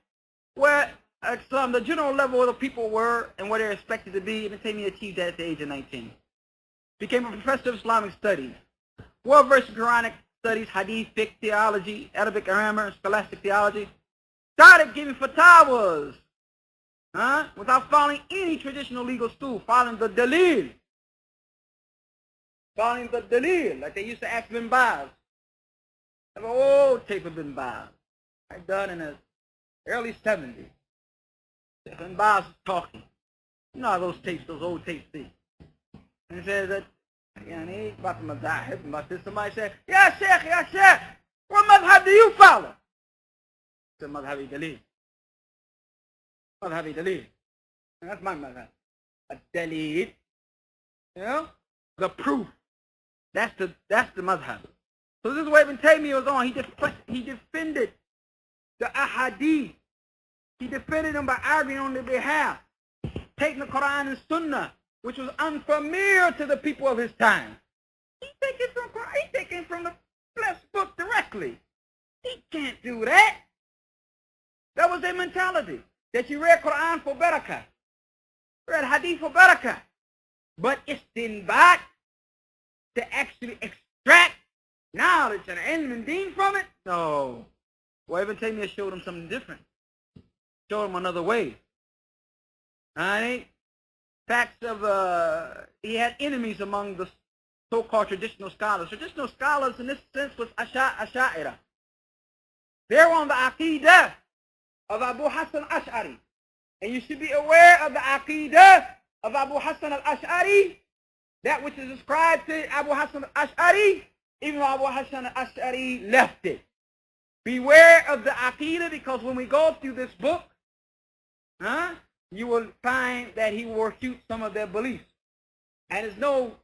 where the general level of the people were and what they're expected to be, Ibn Taymiyyah achieved that at the age of 19. Became a professor of Islamic studies. Well-versed in Quranic studies, hadith, fiqh, theology, Arabic grammar, scholastic theology. Started giving fatwas, without following any traditional legal school, following the dalil. Following the dalil, like they used to ask Bin Baz. I have an old tape of Bin Baz. I done in the early 70s. Bin Baz was talking. You know how those tapes, those old tapes be. And he says that, about the madahib, about this. Somebody said, Ya Sheikh, what madhab do you follow? He said, madhabi dalil. Madhabi dalil. And that's my madhab. A dalil. The proof. That's the madhab. So this is what Ibn Taymiyyah was on. He defended the ahadith. He defended them by arguing on their behalf, taking the Qur'an and Sunnah, which was unfamiliar to the people of his time. He taking from Qur'an, he taking from the blessed book directly. He can't do that. That was their mentality. That you read Qur'an for barakah, read hadith for barakah, but it's istinbat, to actually extract knowledge and ilm and deen from it? No. Well, even Taymiyyah showed him something different. Showed him another way. Facts of, he had enemies among the so-called traditional scholars. Traditional scholars in this sense was Asha'ira. They were on the Aqidah of Abu Hassan al-Ash'ari. And you should be aware of the Aqidah of Abu Hassan al-Ash'ari, that which is ascribed to Abu Hassan al-Ash'ari, even though Abu Hassan al-Ash'ari left it. Beware of the Aqidah, because when we go through this book, you will find that he will refute some of their beliefs. And there's no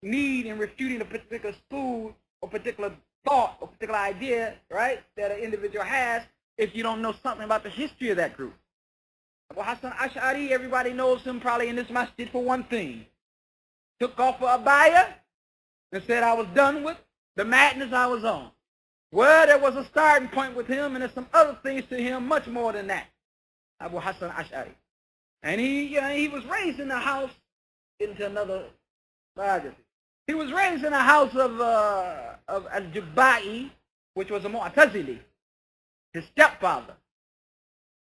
need in refuting a particular school or particular thought or particular idea, right, that an individual has if you don't know something about the history of that group. Abu Hassan al-Ash'ari, everybody knows him probably in this masjid for one thing. Took off a abaya and said, I was done with the madness I was on. Well, there was a starting point with him, and there's some other things to him much more than that. Abu Hassan al-Ash'ari. And he was raised in a house, into another biography. He was raised in a house of al-Jubba'i, which was a Mu'tazili, his stepfather.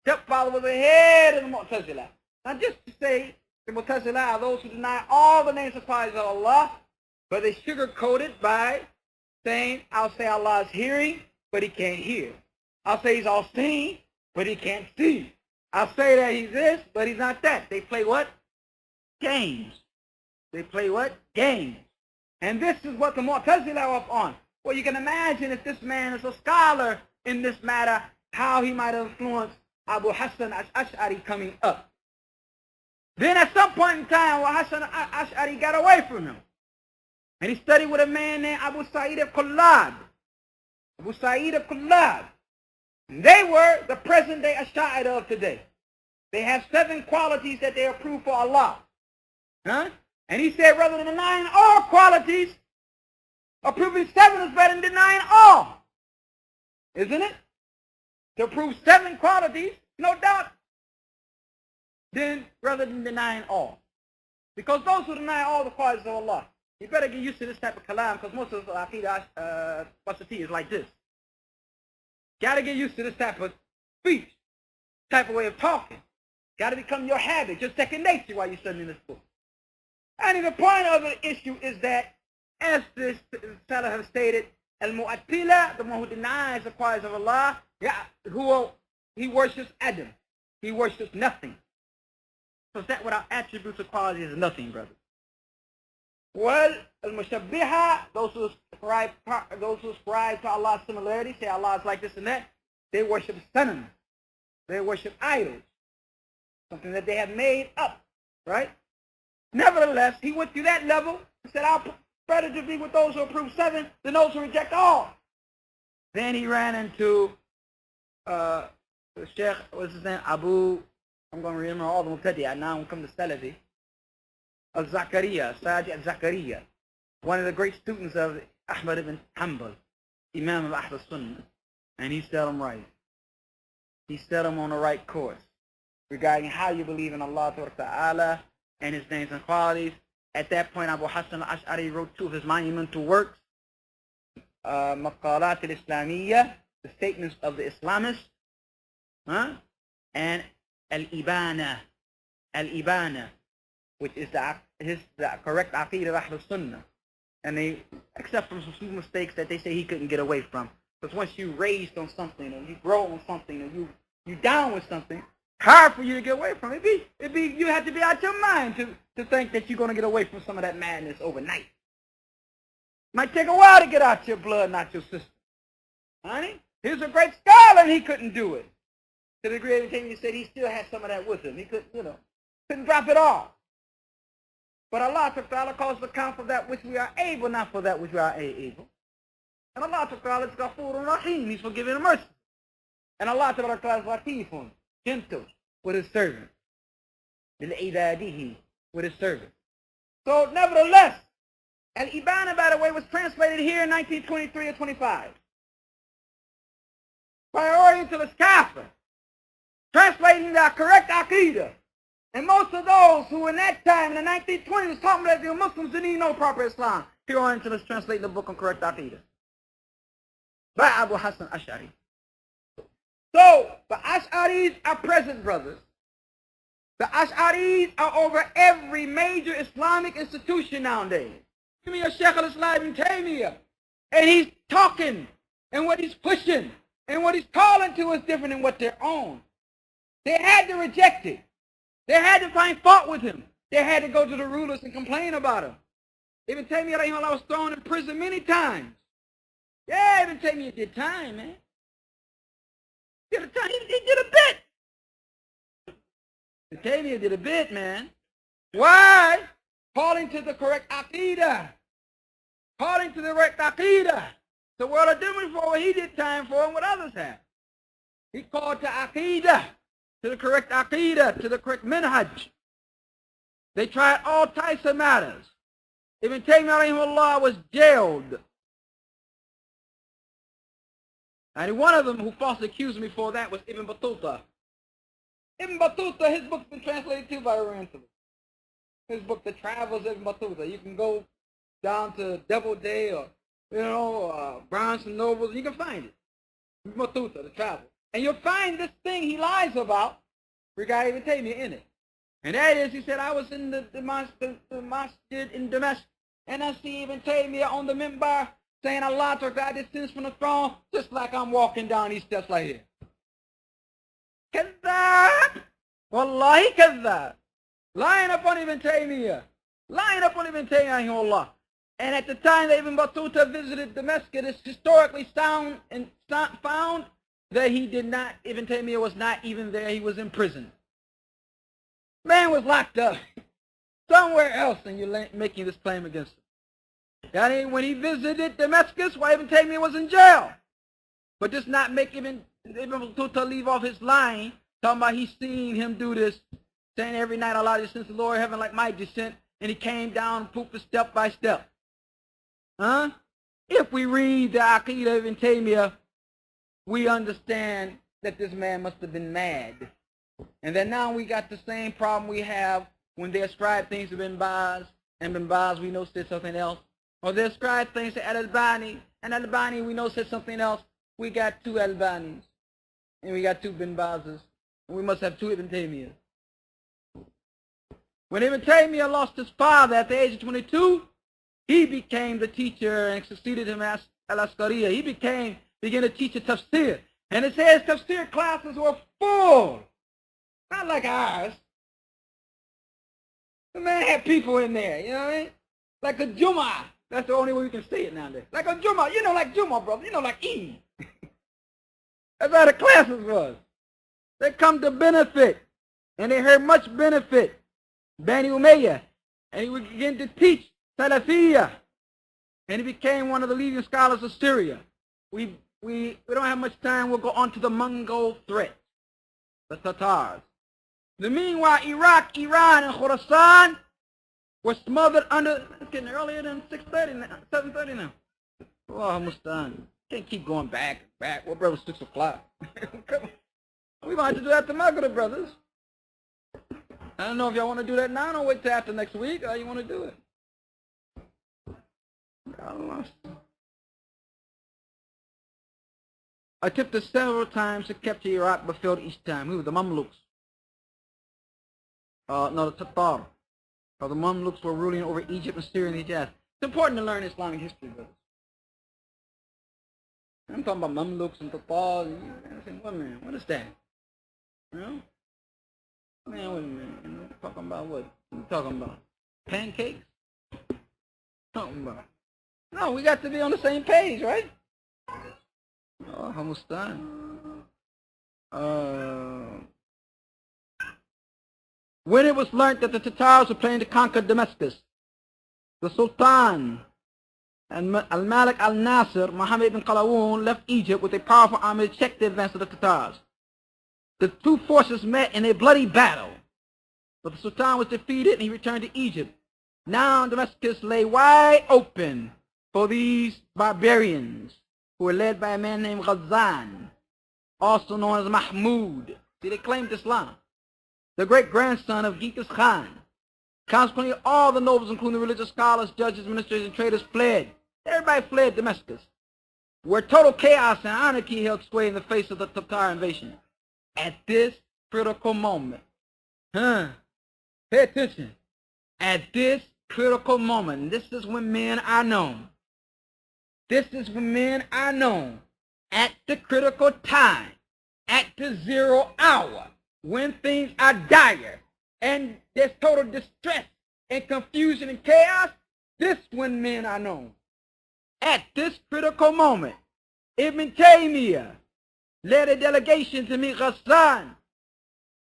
Stepfather was the head of the Mu'tazila. Now just to say, the Mu'tazila are those who deny all the names and qualities of Allah, but they sugarcoat it by saying, I'll say Allah is hearing, but he can't hear. I'll say he's all seeing, but he can't see. I'll say that he's this, but he's not that. They play what? Games. They play what? Games. And this is what the Mu'tazila are up on. Well, you can imagine if this man is a scholar in this matter, how he might have influenced Abu Hassan al-Ash'ari coming up. Then at some point in time, Abu Hassan al-Ash'ari got away from him. And he studied with a man named Abu Sa'id al-Kullab. Abu Sa'id al-Kullab. They were the present-day Ash'ari of today. They have 7 qualities that they approve for Allah. And he said, rather than denying all qualities, approving 7 is better than denying all. Isn't it? To approve 7 qualities, no doubt, then rather than denying all. Because those who deny all the qualities of Allah, you better get used to this type of kalam, because most of the Aqidah al Wasitiyyah is like this. Got to get used to this type of speech, type of way of talking. Got to become your habit, your second nature while you're studying this book. And the point of the issue is that, as this fellow has stated, al-Mu'attila, the one who denies the qualities of Allah, he worships Adam. He worships nothing. So that without attributes of quality is nothing, brother. Well, al-Mushabbiha, those who ascribe to Allah similarity, say Allah is like this and that, they worship sanam. They worship idols. Something that they have made up, right? Nevertheless, he went through that level and said, I'll better to be with those who approve 7 than those who reject all. Then he ran into the Sheikh, what's his name? I'm going to remember all the Muqtadi'ah. Now I'm coming to Salafi. Al-Zakaria, Sa'di al-Zakaria, one of the great students of Ahmad ibn Hanbal, Imam of Ahl al-Sunnah. And he set him right. He set him on the right course regarding how you believe in Allah Ta'ala and his names and qualities. At that point, Abu Hassan al-Ash'ari wrote 2 of his monumental works, Maqalat al-Islamiyyah, the statements of the Islamists, and al-Ibana, which is the correct Aqidah of Ahl al-Sunnah. And they, except for some few mistakes that they say he couldn't get away from. Because once you raised on something, or you grow on something, or you down with something, hard for you to get away from it. You have to be out your mind to think that you're going to get away from some of that madness overnight. Might take a while to get out your blood, not your system. Honey, he was a great scholar and he couldn't do it. To the degree that he said he still had some of that with him. He couldn't drop it all. But Allah Ta'ala calls the account for that which we are able, not for that which we are able. And Allah Ta'ala is Ghafur Rahim. He's forgiving and merciful. And Allah Ta'ala latifun, gentle with his servant. Bil-ibadihi, with his servant. So nevertheless, al-Ibana, by the way, was translated here in 1923 or 25. By Orientalist Kafir, translating the correct Aqidah. And most of those who in that time, in the 1920s, was talking about the Muslims didn't even know proper Islam. Here Orientalists translating the book on correct Aqidah. By Abu Hassan Ash'ari. So, the Ash'aris are present, brothers. The Ash'aris are over every major Islamic institution nowadays. Give me a Shaykh al-Islam ibn Taymiyyah. And he's talking, and what he's pushing, and what he's calling to is different than what they're on. They had to reject it. They had to find fault with him. They had to go to the rulers and complain about him. Ibn Taymiyyah rahimahullah was thrown in prison many times. Yeah, Ibn Taymiyyah did time, man. He did a bit. Ibn Taymiyyah did a bit, man. Why? Calling to the correct Aqidah. Calling to the correct Aqidah. The world are different for what he did time for and what others have. He called to Aqidah, to the correct Aqidah, to the correct minhaj. They tried all types of matters. Ibn Taymiyyah rahimahullah was jailed. And one of them who falsely accused me for that was Ibn Battuta. Ibn Battuta, his book's been translated too by Orientalists. His book, The Travels of Ibn Battuta. You can go down to Doubleday or Barnes and Noble, and you can find it. Ibn Battuta, The Travels. And you'll find this thing he lies about regarding Ibn Taymiyyah in it. And that is, he said, I was in the masjid in Damascus, and I see Ibn Taymiyyah on the minbar saying Allah Ta'ala descends from the throne, just like I'm walking down these steps like here. Kazzab! Wallahi kazzab! Lying upon Ibn Taymiyyah. Lying upon Ibn Taymiyyah. And at the time that Ibn Battuta visited Damascus, it's historically found that he did not, Ibn Taymiyyah was not even there, he was in prison. Man was locked up somewhere else, and you're making this claim against him. When he visited Damascus, why Ibn Taymiyyah was in jail. But just not make Ibn Battuta leave off his lying, talking about he's seen him do this, saying every night Allah descends to the lower heaven like my descent, and he came down and pooped step by step. Huh? If we read the Aqidah of Ibn Taymiyyah, we understand that this man must have been mad. And then now we got the same problem we have when they ascribe things to Ibn Baz, and Ibn Baz we know said something else. Or they ascribe things to al-Albani, and al-Albani we know said something else. We got two al-Albanis, and we got two Ibn Bazes, and we must have two Ibn Taymiyyahs. When Ibn Taymiyyah lost his father at the age of 22, he became the teacher and succeeded him as al-Asqariyah. He began to teach a tafsir. And it says tafsir classes were full. Not like ours. The man had people in there, you know what I mean? Like a Jum'ah. That's the only way we can say it nowadays. Like a Jum'ah. You know, like Jum'ah, brother. You know, like Eid. That's how the classes was. They come to benefit. And they heard much benefit. Bani Umayyah. And he would begin to teach Salafiyah. And he became one of the leading scholars of Syria. We don't have much time. We'll go on to the Mongol threat. The Tatars. Meanwhile, Iraq, Iran, and Khorasan were smothered under, it's getting earlier than 6:30 now, 7:30 now. Oh, Mustan. Can't keep going back. Well, brother, 6 o'clock. We're going to have to do that to Maghrib, brothers. I don't know if y'all want to do that now. Don't wait till after next week. Or you want to do it? I attempted several times to capture Iraq, but failed each time. Who? The Mamluks. No, the Tatar. The Mamluks were ruling over Egypt and Syria and the Hijaz. It's important to learn Islamic history, brothers. I'm talking about Mamluks and Tatar. What, man? What is that? You know? Man, wait a minute. You know, talking about what? What are you talking about? Pancakes? Talking about? No, we got to be on the same page, right? Oh, almost done. When it was learned that the Tatars were planning to conquer Damascus, the Sultan and al-Malik al-Nasir, Muhammad ibn Qalawun, left Egypt with a powerful army to check the advance of the Tatars. The two forces met in a bloody battle, but the Sultan was defeated and he returned to Egypt. Now Damascus lay wide open for these barbarians who were led by a man named Ghazan, also known as Mahmud. See, they claimed Islam. The great-grandson of Genghis Khan. Consequently, all the nobles, including religious scholars, judges, ministers, and traders, fled. Everybody fled Damascus, where total chaos and anarchy held sway in the face of the Tatar invasion. At this critical moment, pay attention. At this critical moment, this is when men are known. This is when men are known. At the critical time, at the 0 hour, when things are dire, and there's total distress and confusion and chaos, this when men are known. At this critical moment, Ibn Taymiyyah led a delegation to meet Ghazan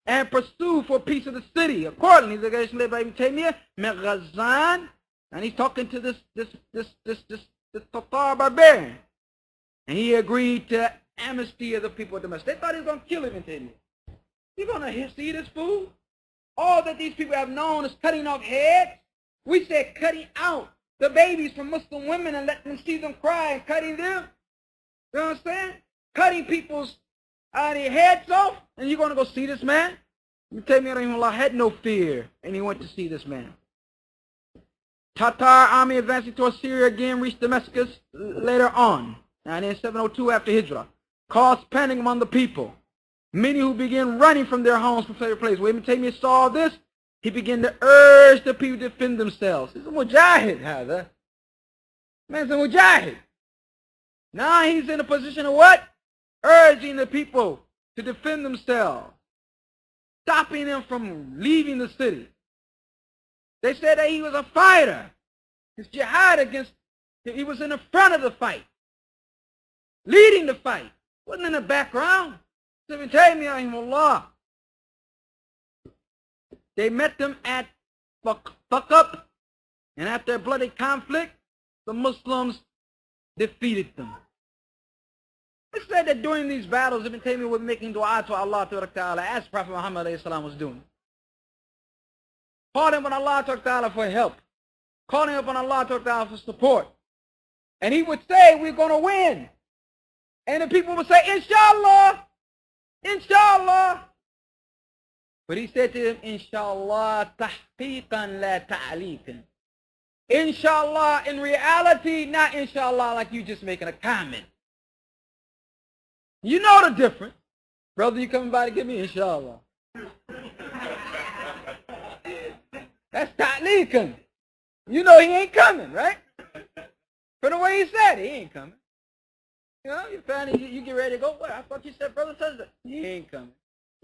and pursue for peace of the city. Accordingly, the delegation led by Ibn Taymiyyah met Ghazan, and he's talking to this Tatar barbarian. And he agreed to amnesty of the people of Damascus. They thought he was going to kill Ibn Taymiyyah. You're going to see this fool? All that these people have known is cutting off heads. We said cutting out the babies from Muslim women and letting them see them cry and cutting them. You know what I'm saying? Cutting people's their heads off, and you're going to go see this man? You tell me Allah had no fear, and he went to see this man. Tatar army advancing towards Syria again reached Damascus later on, and in 702 after Hijrah, caused panic among the people. Many who began running from their homes from favorite place. When Ibn Taymiyyah saw this, he began to urge the people to defend themselves. He's a mujahid, هذا. Man's a mujahid. Now he's in a position of what? Urging the people to defend themselves. Stopping them from leaving the city. They said that he was a fighter. His jihad against, he was in the front of the fight. Leading the fight. Wasn't in the background. Ibn Taymiyyah, rahimahullah. They met them at Thaqab, and after a bloody conflict, the Muslims defeated them. It said that during these battles, Ibn Taymiyyah was making dua to Allah Ta'ala as Prophet Muhammad was doing. Calling on Allah Ta'ala for help. Calling upon Allah Ta'ala for support. And he would say, we're going to win. And the people would say, Inshallah. Inshallah. But he said to them, Inshallah tahqiqan la ta'liqan. Inshallah in reality, not inshallah like you just making a comment. You know the difference. Brother, you coming by to give me inshallah. That's ta'liqan. You know he ain't coming, right? From the way he said it, he ain't coming. You know, you finally, you get ready to go. What? I thought you said brother says that. He ain't coming.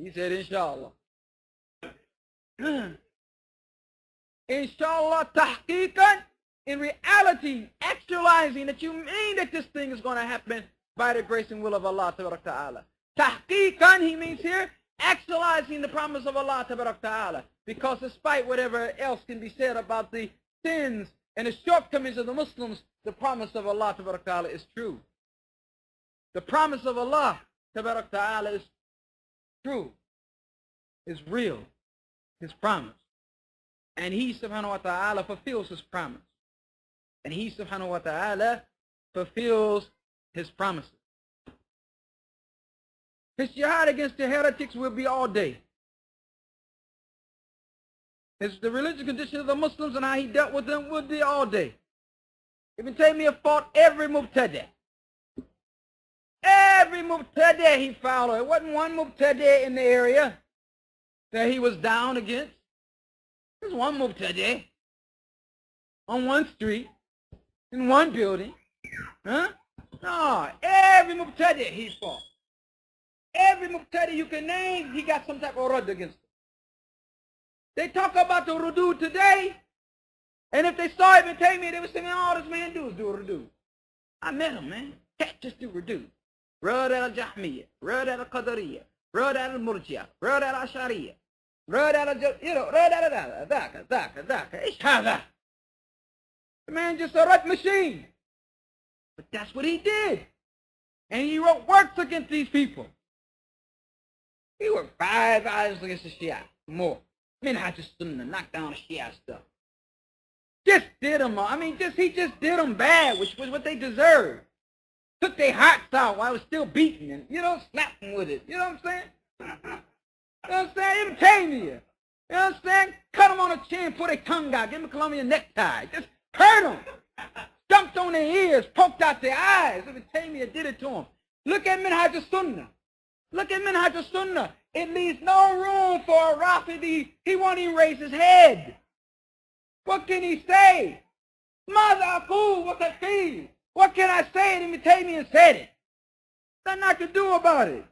He said inshallah. Inshallah tahqiqan, in reality, actualizing that you mean that this thing is going to happen by the grace and will of Allah Ta'ala. Tahqiqan, he means here, actualizing the promise of Allah Ta'ala. Because despite whatever else can be said about the sins and the shortcomings of the Muslims, the promise of Allah Ta'ala is true. The promise of Allah Ta'ala is true, is real, his promise. And he subhanahu wa ta'ala fulfills his promise. And he subhanahu wa ta'ala fulfills his promises. His jihad against the heretics will be all day. The religious condition of the Muslims and how he dealt with them would be all day. Ibn Taymiyyah fought every mubtadi'. Every mubtadi' he followed. It wasn't one mubtadi' in the area that he was down against. There's one mubtadi' on one street, in one building. Huh? No, every mubtadi' he fought. Every mubtadi' you can name, he got some type of radd against him. They talk about the rudu today, and if they saw Ibn Taymiyyah, they would say, man, all this man do is do rudu. I met him, man. Can't just do rudu. Radd al-Jahmiyyah, Radd al-Qadariyah, Radd al-Murji'ah, Radd al-Ashariyah. Radd al-Dhaka. Ish hada. The man just a rat machine. But that's what he did. And he wrote works against these people. He wrote 5 volumes against the Shia. More. Minhaj al-Sunnah, knock down the Shia stuff. Just did them, he just did them bad, which was what they deserved. Took their hearts out while I was still beating them. Slapped them with it. You know what I'm saying? You know what I'm saying? Ibn Taymiyyah. You know what I'm saying? Cut them on the chin, pull their tongue out, give them a Colombian necktie. Just hurt them. Stumped on their ears, poked out their eyes. Ibn Taymiyyah did it to them. Look at Minhaj al-Sunnah. Look at Minhaj al-Sunnah. It leaves no room for a Rafidi. He won't even raise his head. What can he say? Mother Aqul, what can he? What can I say? Ibn Taymiyyah said it. There's nothing to do about it.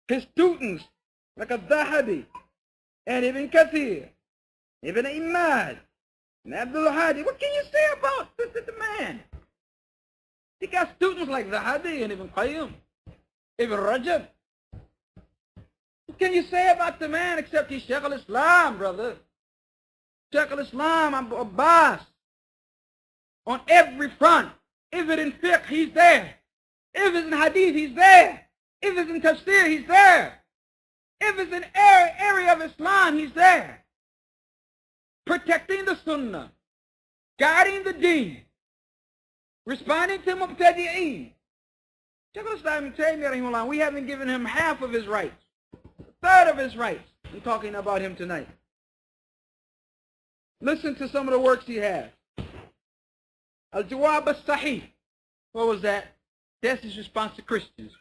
His students, like al-Zahabi, and Ibn Kathir, Ibn Imad, and Abdul Hadi, what can you say about the man? He got students like Zahabi and Ibn Qayyim, Ibn Rajab. What can you say about the man except he's Shaykh al-Islam, brother? Shaykh al-Islam, Abu Abbas. On every front. If it's in fiqh, he's there. If it's in hadith, he's there. If it's in tafsir, he's there. If it's in area of Islam, he's there. Protecting the sunnah. Guiding the deen. Responding to mubtadi'een. Shaykh al-Islam Ibn Taymiyyah, rahimahullah, we haven't given him half of his rights. A third of his rights. We're talking about him tonight. Listen to some of the works he has. Al-Jawab al-Sahih. What was that? That's his response to Christians.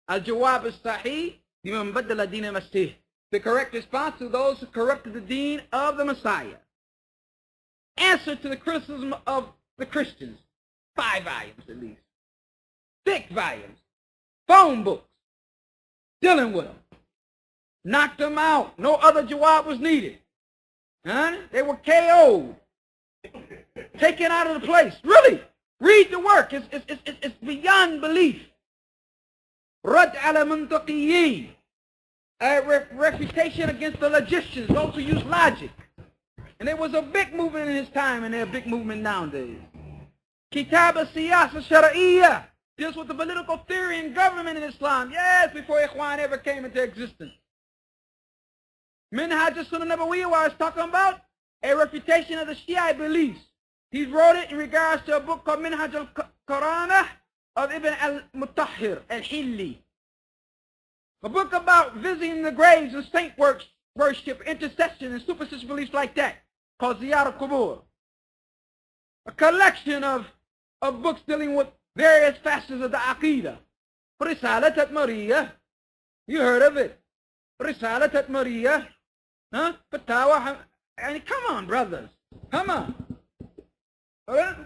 Al-Jawab al-Sahih, liman baddala deen al-Masih. The correct response to those who corrupted the deen of the Messiah. Answer to the criticism of the Christians. 5 volumes at least. 6 volumes. Phone books. Dealing with them. Knocked them out. No other jawab was needed. Huh? They were KO'd. Taken out of the place. Really. Read the work. It's beyond belief. Rad ala mantaqiyyin. A refutation against the logicians, those who use logic. And there was a big movement in his time, and there's a big movement nowadays. Kitab al-Siyasa Shar'iyyah deals with the political theory and government in Islam. Yes, before Ikhwan ever came into existence. Minhaj al-Sunnah Nabawiyyah, what I was talking about, a refutation of the Shia beliefs. He wrote it in regards to a book called Minhaj al-Qaranah of Ibn al-Mutahhir al-Hilli. A book about visiting the graves and saint worship, intercession, and superstitious beliefs like that, called Ziyar al-Qubur. A collection of books dealing with various facets of the Aqidah. Risalat at-Mariyah. You heard of it. Risalat at-Mariyah. Huh? Fatawa. And come on, brothers. Come on. Alright?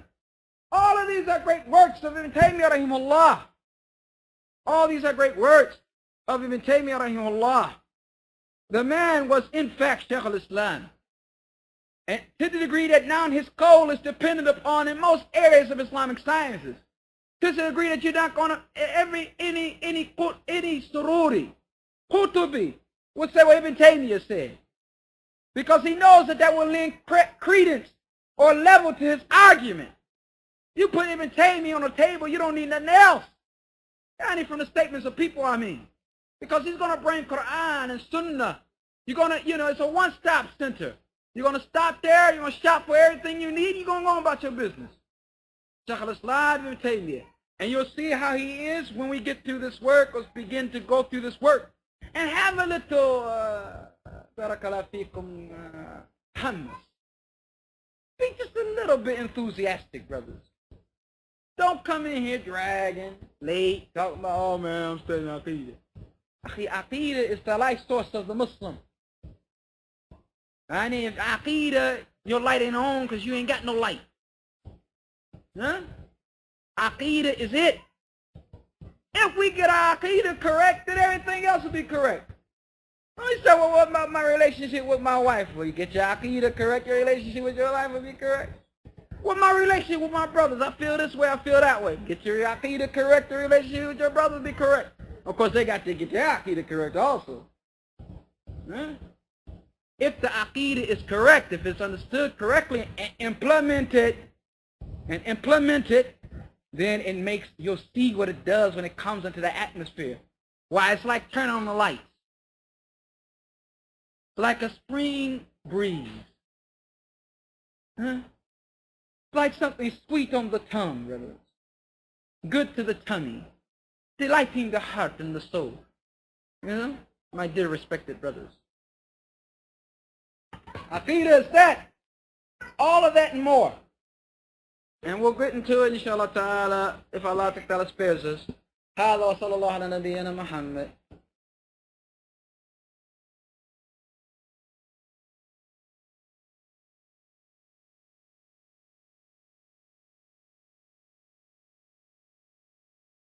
All of these are great works of Ibn Taymiyyah rahimahullah. All these are great works of Ibn Taymiyyah rahimahullah. The man was in fact Shaykh al-Islam. And to the degree that now his goal is dependent upon in most areas of Islamic sciences. To the degree that you're not going to, any sururi, Qutubi, would say what Ibn Taymiyyah said. Because he knows that will lend credence or level to his argument. You put Ibn Taymiyyah on the table, you don't need nothing else. Only from the statements of people, I mean. Because he's going to bring Qur'an and Sunnah. You're going to, it's a one-stop center. You're going to stop there, you're going to shop for everything you need, you're going to go on about your business. Shaykh al-Islam Ibn Taymiyyah. And you'll see how he is when we get through this work, or begin to go through this work. And have a little, barakallahu feekum, hummus. Be just a little bit enthusiastic, brothers. Don't come in here dragging, late, talking about, oh man, I'm studying Aqidah. Aqidah is the life source of the Muslim. And if Aqidah, your light ain't on because you ain't got no light. Huh? Aqidah is it. If we get our Aqidah correct, then everything else will be correct. I say, well, what about my relationship with my wife? Well, you get your Aqidah correct, your relationship with your wife will be correct. What my relationship with my brothers? I feel this way, I feel that way. Get your Aqidah correct, the relationship with your brothers will be correct. Of course, they got to get their Aqidah correct also. Huh? If the Aqidah is correct, if it's understood correctly and implemented, and implement it, then you'll see what it does when it comes into the atmosphere. Why, it's like turning on the lights. Like a spring breeze. Huh? Like something sweet on the tongue, brothers. Good to the tummy. Delighting the heart and the soul. You know, my dear respected brothers. Aqidah is that. All of that and more. And we'll get into it, inshallah ta'ala, if Allah ta'ala spares us. هذا وصلى الله على نبينا محمد